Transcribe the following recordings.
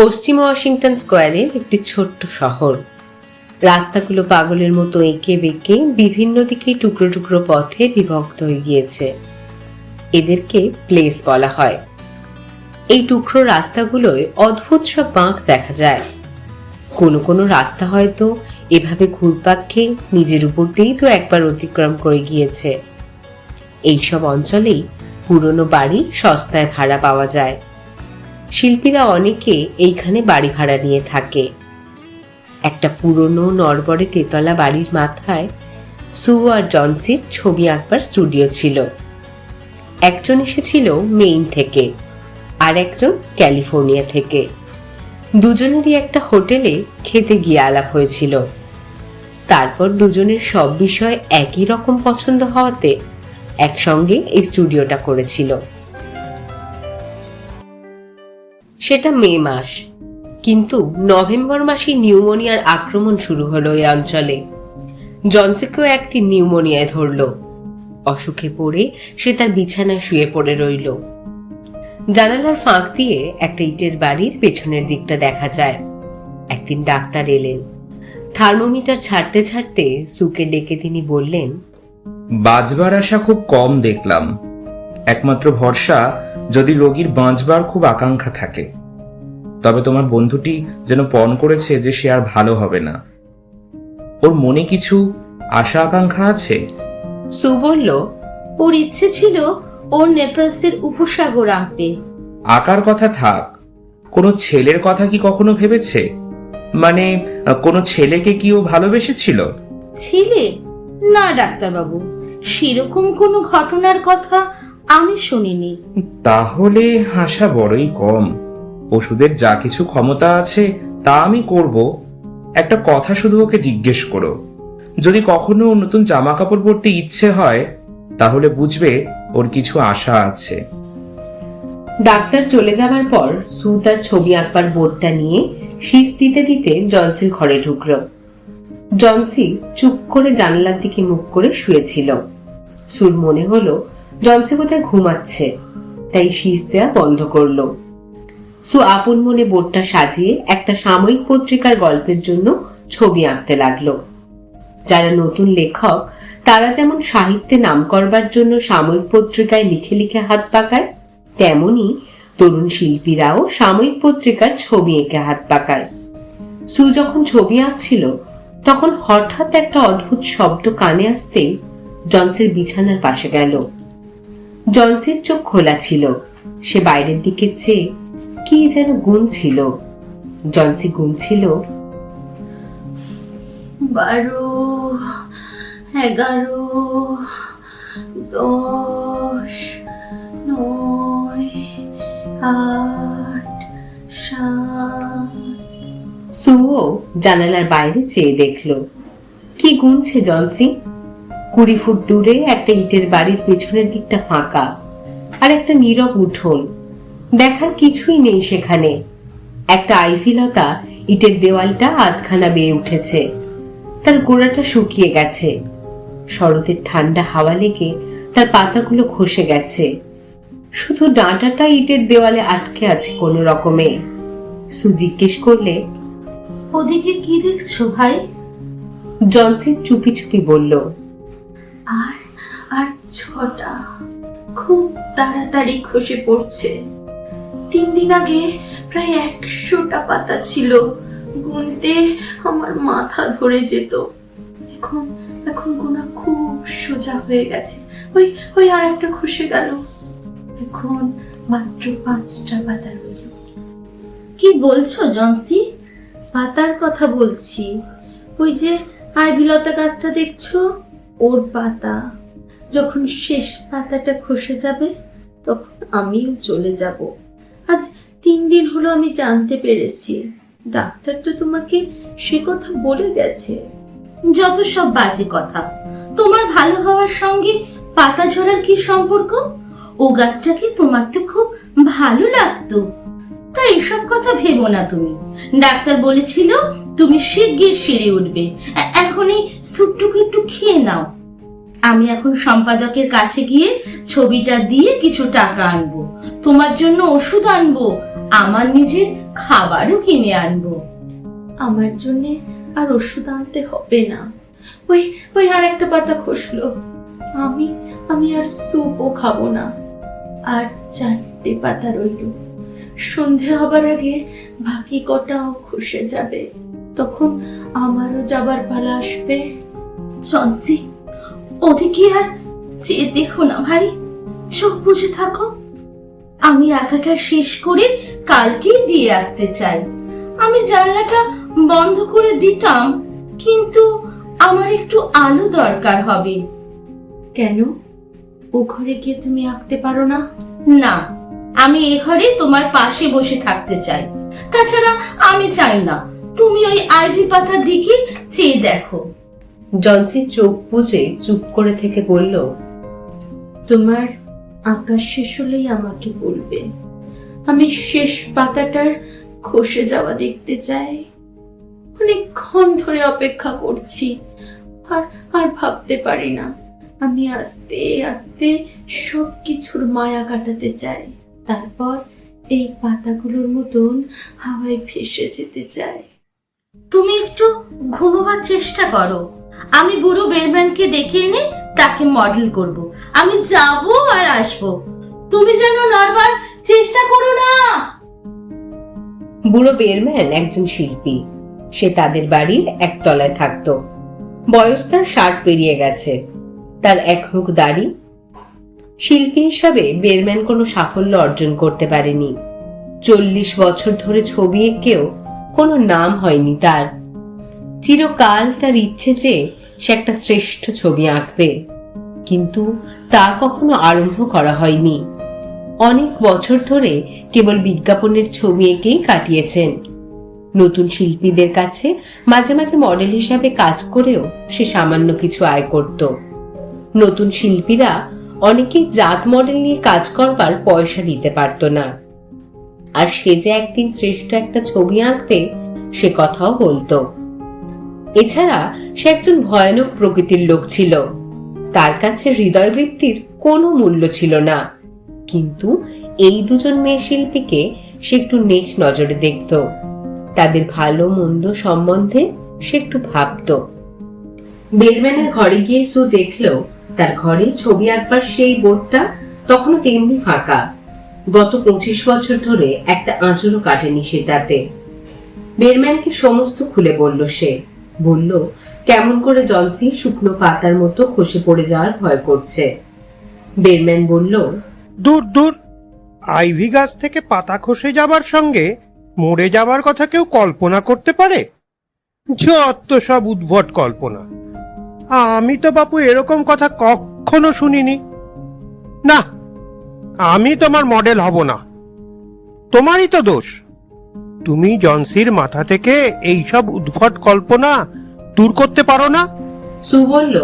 পশ্চিম Washington স্কোয়ারের একটি ছোট্ট শহর। রাস্তাগুলো পাগলের মতো এঁকে বেঁকে বিভিন্ন দিকে টুকরো টুকরো পথে বিভক্ত হয়ে গিয়েছে। এদেরকে প্লেস বলা হয়। এই টুকরো রাস্তাগুলোয় অদ্ভুত সব বাঁক দেখা যায়। কোনো কোনো রাস্তা হয়তো এভাবে ঘুরপাক খেয়ে নিজের উপর দিয়েই তো একবার অতিক্রম করে গিয়েছে। এইসব অঞ্চলেই পুরনো বাড়ি সস্তায় ভাড়া পাওয়া যায়। শিল্পীরা অনেকে এইখানে বাড়ি ভাড়া নিয়ে থাকে। একটা পুরনো নড়বড়ে তেতলা বাড়ির মাথায় সু আর জনসির ছবি আঁকবার স্টুডিও ছিল। একজন এসেছিল মেইন থেকে, আর একজন ক্যালিফোর্নিয়া থেকে। দুজনেরই একটা হোটেলে খেতে গিয়ে আলাপ হয়েছিল। তারপর দুজনের সব বিষয় একই রকম পছন্দ হওয়াতে একসঙ্গে এই স্টুডিওটা করেছিল। সেটা মে মাস, কিন্তু নভেম্বর মাসে নিউমোনিয়ার আক্রমণ শুরু হলো এই অঞ্চলে। জনসিকেও একদিন নিউমোনিয়ায় ধরল। অসুখে পড়ে সে তার বিছানায় শুয়ে পড়ে রইল। জানালার ফাঁক দিয়ে একটা ইটের বাড়ির পেছনের দিকটা দেখা যায়। একদিন ডাক্তার এলেন। থার্মোমিটার ছাড়তে ছাড়তে সুকে ডেকে তিনি বললেন, বাঁচবার আশা খুব কম দেখলাম। একমাত্র ভরসা যদি রোগীর বাঁচবার খুব আকাঙ্ক্ষা থাকে। তবে তোমার বন্ধুটি যেন পণ করেছে যে সে আর ভালো হবে না। ওর মনে কিছু আশা আকাঙ্ক্ষা আছে? সু বলল, ওর ইচ্ছে ছিল ওর নেপালসদের উপসাগর আঁকবে। আঁকার কথা থাক, কোনো ছেলের কথা কি কখনো ভেবেছে? মানে কোনো ছেলেকে কি ও ভালোবেসেছিল? ছেলে? না ডাক্তারবাবু, সেরকম কোনো ঘটনার কথা আমি শুনিনি। তাহলে আশা বড়ই কম। ওষুধের যা কিছু ক্ষমতা আছে তা আমি করব। একটা কথা শুধু ওকে জিজ্ঞেস করো, যদি কখনো নতুন জামা কাপড় পরতে ইচ্ছে হয় তাহলে বুঝবে ওর কিছু আশা আছে। ডাক্তার চলে যাবার পর সু তার ছবি আঁকবার বোর্ডটা নিয়ে শীষ দিতে দিতে জনসির ঘরে ঢুকল। জনসি চুপ করে জানলার দিকে মুখ করে শুয়েছিল। সুর মনে হলো জনসি বোধহয় ঘুমাচ্ছে, তাই শীষ দেয়া বন্ধ করলো। সু আপন মনে বোর্ডটা সাজিয়ে একটা সাময়িক পত্রিকার গল্পের জন্য ছবি আঁকতে লাগলো। যারা নতুন লেখক তারা যেমন সাহিত্যে নাম করবার জন্য সাময়িক পত্রিকায় লিখে লিখে হাত পাকায়, তেমনি তরুণ শিল্পীরাও সাময়িক পত্রিকার ছবি এঁকে হাত পাকায়। সু যখন ছবি আঁকছিল তখন হঠাৎ একটা অদ্ভুত শব্দ কানে আসতেই জনসির বিছানার পাশে গেল। জনসির চোখ খোলা ছিল। সে বাইরের দিকে চেয়ে কি যেন গুনছিল। জনসি গুনছিল 12, 11, 10, 9, 8, 7। সুও জানালার বাইরে চেয়ে দেখল কি গুনছে জনসি। 20 ফুট দূরে একটা ইটের বাড়ির পেছনের দিকটা ফাঁকা, আর একটা নীরব উঠোন। দেখার কিছুই নেই সেখানে। একটা আইভিলতা ইটের দেওয়ালটা আধখানা বেয়ে উঠেছে, তার গোড়াটা শুকিয়ে গেছে। শরতের ঠান্ডা হাওয়া লেগে তার পাতাগুলো খসে গেছে। শুধু ডাঁটাটা ইটের দেওয়ালে আটকে আছে কোনো রকমে। সু জিজ্ঞেস করলে, ওদিকে কি দেখছো ভাই? জনসি চুপি চুপি বলল, আর আর 6টা খুব তাড়াতাড়ি খসে পড়ছে। 3 দিন আগে প্রায় 100টা পাতা ছিল। গুনতে আমার মাথা ধরে যেত। এখন এখন গোনা খুব সোজা হয়ে গেছে। ওই ওই আর একটা খসে গেল। এখন মাত্র 5টা পাতা রইল। কি বলছো জনসি? পাতার কথা বলছি। ওই যে আইভিলতা গাছটা দেখছো, ওর পাতা। যখন শেষ পাতাটা খসে যাবে তখন আমিও চলে যাব। আজ 3 দিন হলো আমি জানতে পেরেছি। ডাক্তার তো তোমাকে সে কথা বলে গেছে। যত সব বাজে কথা। তোমার ভালো হওয়ার সঙ্গে পাতা ঝরার কি সম্পর্ক? ও গাছটাকে তোমার তো খুব ভালো লাগতো, তাই এসব কথা ভেবো না তুমি। ডাক্তার বলেছিল তুমি শিগগির সেরে উঠবে। এখনই স্যুপটুকু একটু খেয়ে নাও। আমি এখন সম্পাদকের কাছে গিয়ে ছবিটা দিয়ে কিছু টাকা আনবো। তোমার জন্য ওষুধ আনবো। আমার নিজের খাবারও কিনে আনবো। আমার জন্য আর ওষুধ আনতে হবে না। ওই ওই আর একটা পাতা খসলো। আমি আমি আর স্যুপও খাবো না। আর 4টে পাতা রইল। সন্ধে হবার আগে বাকি কটাও খসে যাবে। তখন আমারও যাবার পালা আসবে। জন্সি, ওদিকে আর চেয়ে দেখো না ভাই, চোখ বুঝে থাকো। আমি আঁকাটা শেষ করে কালকেই দিয়ে আসতে চাই। আমি জানলাটা বন্ধ করে দিতাম, কিন্তু আমার একটু আলো দরকার হবে। কেন? ও ঘরে গিয়ে তুমি আঁকতে পারো না? না, আমি এ ঘরে তোমার পাশে বসে থাকতে চাই। তাছাড়া আমি চাই না তুমি ওই আইভি পাতার দিকে চেয়ে দেখো। জনসি চোখ বুজে চুপ করে থেকে বলল, তোমার আঁকা শেষ হলেই আমাকে বলবে। আমি শেষ পাতাটার খসে যাওয়া দেখতে চাই। অনেকক্ষণ ধরে অপেক্ষা করছি, আর আর ভাবতে পারি না। আমি আস্তে আস্তে সবকিছুর মায়া কাটাতে চাই। তারপর এই পাতাগুলোর মতন হাওয়ায় ভেসে যেতে চাই। তুমি একটু ঘুমোবার চেষ্টা করো। আমি বুড়ো বেরম্যানকে ডেকে এনে তাকে মডেল করব। আমি যাব আর আসব, তুমি যেন নড়বার চেষ্টা করো না। বুড়ো বেরম্যান একজন শিল্পী। সে তাদের বাড়ির একতলায় থাকতো। বয়স তার 60 পেরিয়ে গেছে। তার এক মুখ দাড়ি। শিল্পী হিসাবে বেরম্যান কোনো সাফল্য অর্জন করতে পারেনি। 40 বছর ধরে ছবি এঁকেও কোনো নাম হয়নি তার। চিরকাল তার ইচ্ছে যে সে একটা শ্রেষ্ঠ ছবি আঁকবে, কিন্তু তা কখনো আরম্ভ করা হয়নি। অনেক বছর ধরে কেবল বিজ্ঞাপনের ছবি এঁকেই কাটিয়েছেন। নতুন শিল্পীদের কাছে মাঝে মাঝে মডেল হিসাবে কাজ করেও সে সামান্য কিছু আয় করত। নতুন শিল্পীরা অনেকেই জাত মডেল নিয়ে কাজ করবার পয়সা দিতে পারত না। আর সে যে একদিন শ্রেষ্ঠ একটা ছবি আঁকবে সে কথাও বলতো। এছাড়া সে একজন ভয়ানক প্রকৃতির লোক ছিল। তার কাছে হৃদয়বৃত্তির কোনো মূল্য ছিল না। কিন্তু এই দুজন মেয়ে শিল্পীকে সে একটু নেক নজরে দেখত। তাদের ভালো মন্দ সম্বন্ধে সে একটু ভাবত। বেরম্যানের ঘরে গিয়ে সু দেখলো তার ঘরে ছবি আঁকবার সেই বোর্ডটা তখনও তেমনি ফাঁকা। গত 25 বছর ধরে একটা আঁচড়ও কাটেনি সেটাতে। বেরম্যানকে সমস্ত খুলে বলল সে। বলল কেমন করে জনসি শুকনো পাতার মতো খসে পড়ে যাওয়ার ভয় করছে। বেরম্যান বলল, দূর দূর, আইভি গাছ থেকে পাতা খসে যাবার সঙ্গে মরে যাবার কথা কেউ কল্পনা করতে পারে? যত সব উদ্ভট কল্পনা। আমি তো বাপু এরকম কথা কখনো শুনিনি। না, আমি তোমার মডেল হব না। তোমারই তো দোষ। তুমি জনসির মাথা থেকে এই সব উদ্ভট কল্পনা দূর করতে পারো না। সু বলল,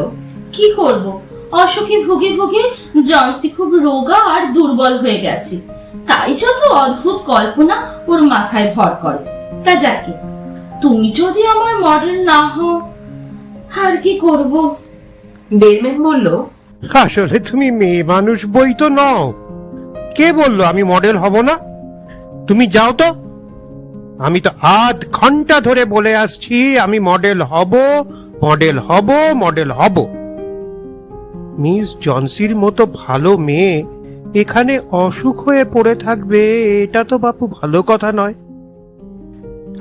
কি করব, অসুখে ভুগে ভুগে জনসি খুব রোগা আর দুর্বল হয়ে গেছে। তাই যত অদ্ভুত কল্পনা ওর মাথায় ভর করে। তা যাকে, তুমি যদি আমার মডেল না হও আর কি করব? বেরম্যান বলল, আসলে তুমি মেয়ে মানুষ বই তো নও। কে বললো আমি মডেল হব না? তুমি যাও তো। আমি তো আধ ঘন্টা ধরে বলে আসছি আমি মডেল হব, মডেল হব, মডেল হব। মিস জনসির মতো ভালো মেয়ে এখানে অসুখ হয়ে পড়ে থাকবে, এটা তো বাপু ভালো কথা নয়।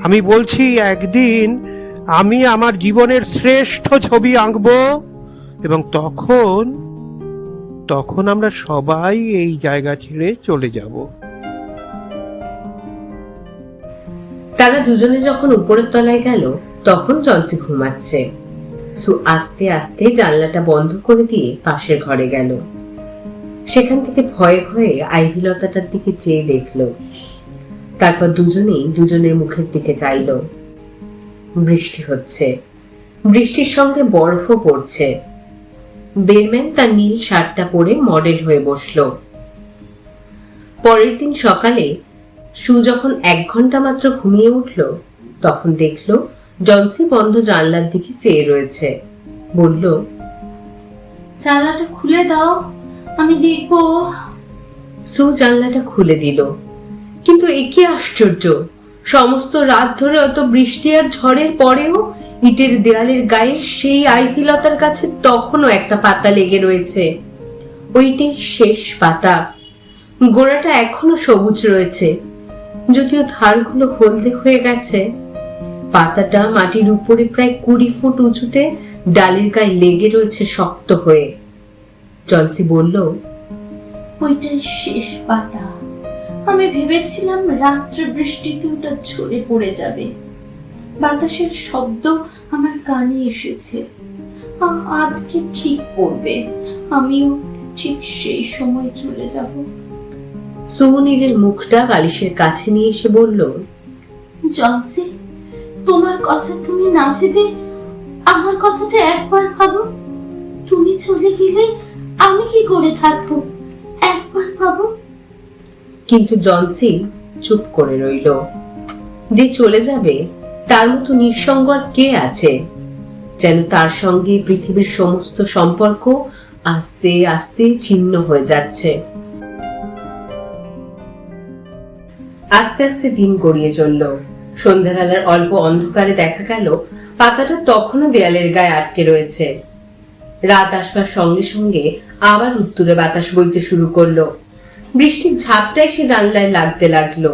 আমি বলছি একদিন আমি আমার জীবনের শ্রেষ্ঠ ছবি আঁকবো, এবং তখন আমরা সবাই এই জায়গা ছেড়ে চলে যাব। তারা দুজনে যখন উপরের তলায় গেল তখন জনসি ঘুমাচ্ছে। সু আস্তে আস্তে জানলাটা বন্ধ করে দিয়ে পাশের ঘরে গেল। সেখান থেকে ভয়ে ভয়ে আইভি লতাটার দিকে চেয়ে দেখল। তারপর দুজনেই দুজনের মুখের দিকে চাইল। বৃষ্টি হচ্ছে, বৃষ্টির সঙ্গে বরফও পড়ছে। বেরম্যান তার নীল শার্টটা পরে মডেল হয়ে বসল। পরের দিন সকালে সু যখন 1 ঘন্টা মাত্র ঘুমিয়ে উঠল তখন দেখল জনসি বন্ধ জানলার দিকে চেয়ে রয়েছে। বলল, জানলাটা খুলে দাও, আমি দেখবো। সু জানলাটা খুলে দিল। কিন্তু এ কি আশ্চর্য, সমস্ত রাত ধরে অত বৃষ্টি আর ঝড়ের পরেও ইটের দেয়ালের গায়ে সেই আইভি লতার কাছে তখনও একটা পাতা লেগে রয়েছে। ওইটাই শেষ পাতা। গোড়াটা এখনো সবুজ রয়েছে, যদিও ধারগুলো হলদে হয়ে গেছে। পাতাটা মাটির উপরে প্রায় 20 ফুট উঁচুতে ডালের গায়ে লেগে রয়েছে শক্ত হয়ে। জলসি বলল, ওইটাই শেষ পাতা। আমি ভেবেছিলাম রাত্রে বৃষ্টিতে ওটা ঝরে পড়ে যাবে। বাতাসের শব্দ আমার কানে এসেছে। আজকে ঠিক পড়বে, আমিও ঠিক সেই সময় চলে যাব। সু নিজের মুখটা বালিশের কাছে নিয়ে এসে বলল, জলসি, তোমার কথা তুমি না ভেবে আমার কথাটা একবার ভাবো। তুমি চলে গেলে আমি কি করে থাকবো? একবার ভাবো। কিন্তু জলসি চুপ করে রইল। যে চলে যাবে তার মতো নিঃসঙ্গ আর কে আছে? যেন তার সঙ্গে পৃথিবীর সমস্ত সম্পর্ক আস্তে আস্তে ছিন্ন হয়ে যাচ্ছে। আস্তে আস্তে দিন গড়িয়ে চলল। সন্ধ্যাবেলার অল্প অন্ধকারে দেখা গেল পাতাটা তখনও দেয়ালের গায়ে আটকে রয়েছে। রাত আসবার সঙ্গে সঙ্গে আবার উত্তুরে বাতাস বইতে শুরু করলো। বৃষ্টির ঝাপটা এসে জানলায় লাগতে লাগলো।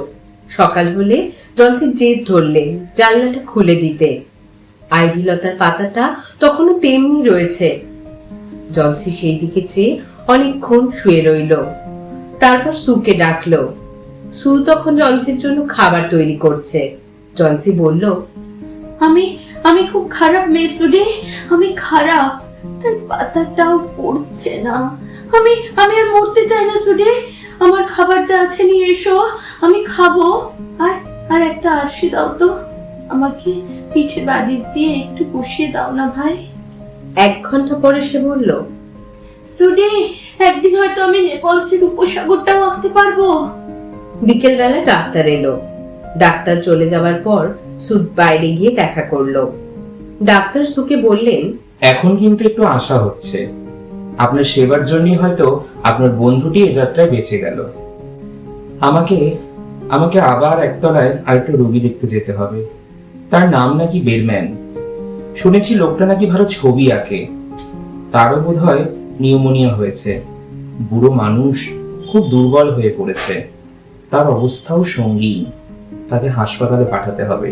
সকাল হলে জলসি জেদ ধরলেন জানলাটা খুলে দিতে। আইভি লতার পাতাটা তখনও তেমনি রয়েছে। জলসি সেই দিকে চেয়ে অনেকক্ষণ শুয়ে রইল। তারপর সুকে ডাকলো। সু তখন জলসির জন্য খাবার তৈরি করছে। জলসি বলল, আমি খুব খারাপ মেয়ে সুডে, আমি খারাপ, তাই পাতাটাও পড়ছে না। আমি আর মরতে চাই না সুডে। আমার খাবার যা আছে নিয়ে এসো, আমি খাবো। আর একটা আরশি দাও তো, আমাকে পিঠে বালিশ দিয়ে একটু বসিয়ে দাও না ভাই। 1 ঘন্টা পরে সে বলল, সুডে, একদিন হয়তো আমি নেপালসের উপসাগরটাও আঁকতে পারবো। বিকেল বেলা ডাক্তার এলো। ডাক্তার চলে যাবার পর সুট বাইরে গিয়ে দেখা করলো। ডাক্তার সুকে বললেন, এখন কিন্তু একটু আশা হচ্ছে। আপনার সেবার জন্যই হয়তো আপনার বন্ধুটি এ যাত্রায় বেঁচে গেল। আমাকে আবার একতলায় আরেকটা রোগী দেখতে যেতে হবে। তার নাম নাকি বেরম্যান। শুনেছি লোকটা নাকি ভালো ছবি আঁকে। তারও বোধহয় নিউমোনিয়া হয়েছে। বুড়ো মানুষ, খুব দুর্বল হয়ে পড়েছে। তার অবস্থাও সঙ্গীন। তাকে হাসপাতালে পাঠাতে হবে।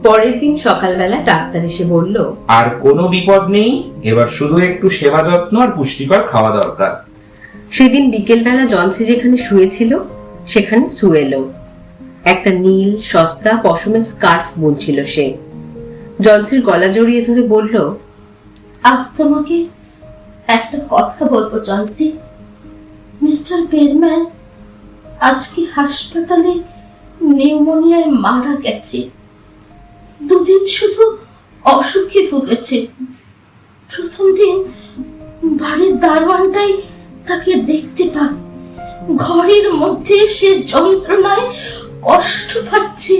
পরের দিন সকালবেলা ডাক্তার এসে বলল, আর কোনো বিপদ নেই, এবার শুধু একটু সেবা যত্ন আর পুষ্টিকর খাওয়া দরকার। সেদিন বিকেলবেলা জলসি যেখানে শুয়েছিল সেখানে সু এলো। একটা নীল সস্তা পশমের স্কার্ফ বুনছিল সে। জলসির গলা জড়িয়ে ধরে বলল, আজ তোমাকে একটা কথা বলবো জলসি। মিস্টার বেরম্যান আজকে হাসপাতালে নিউমোনিয়ায় মারা গেছে। 2 দিন শুধু অসুখে ভুগেছে। প্রথম দিন বাড়ির দারোয়ানটাই তাকে দেখতে পায়। ঘরের মধ্যে সে যন্ত্রণায় কষ্ট পাচ্ছে।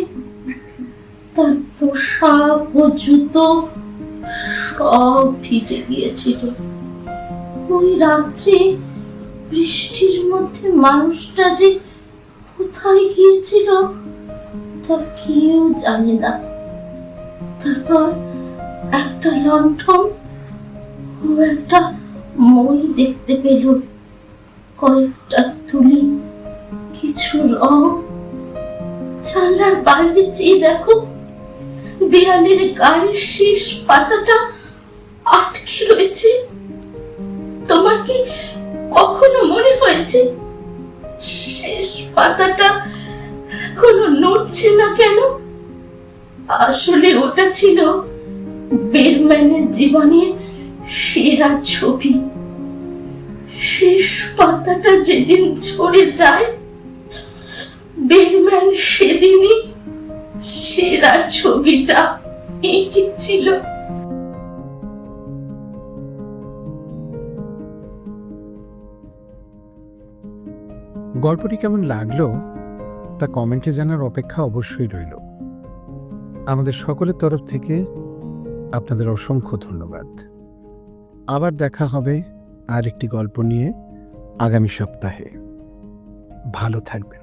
তার পোশাক ও জুতো সব ভিজে গিয়েছিল। ওই রাত্রে বৃষ্টির মধ্যে মানুষটা যে কোথায় গিয়েছিল তা কেউ জানে না। তারপর একটা লণ্ঠন ও একটা মই দেখতে পেল, কয়েকটা তুলি, কিছু রং। জানলার বাইরে চেয়ে দেখো, দেয়ালের গায়ে শেষ পাতাটা আটকে রয়েছে। তোমার কি কখনো মনে হয়েছে শেষ পাতাটা এখনো নড়ছে না কেন? আসলে ওটা ছিল বেরম্যানের জীবনের সেরা ছবি। শেষ পাতাটা যেদিন ঝরে যায়, বেরম্যান সেদিনই সেরা ছবিটা এঁকেছিল। গল্পটি কেমন লাগলো তা কমেন্টে জানার অপেক্ষা অবশ্যই রইল। আমাদের সকলের তরফ থেকে আপনাদের অসংখ্য ধন্যবাদ। আবার দেখা হবে আরেকটি গল্প নিয়ে আগামী সপ্তাহে। ভালো থাকবেন।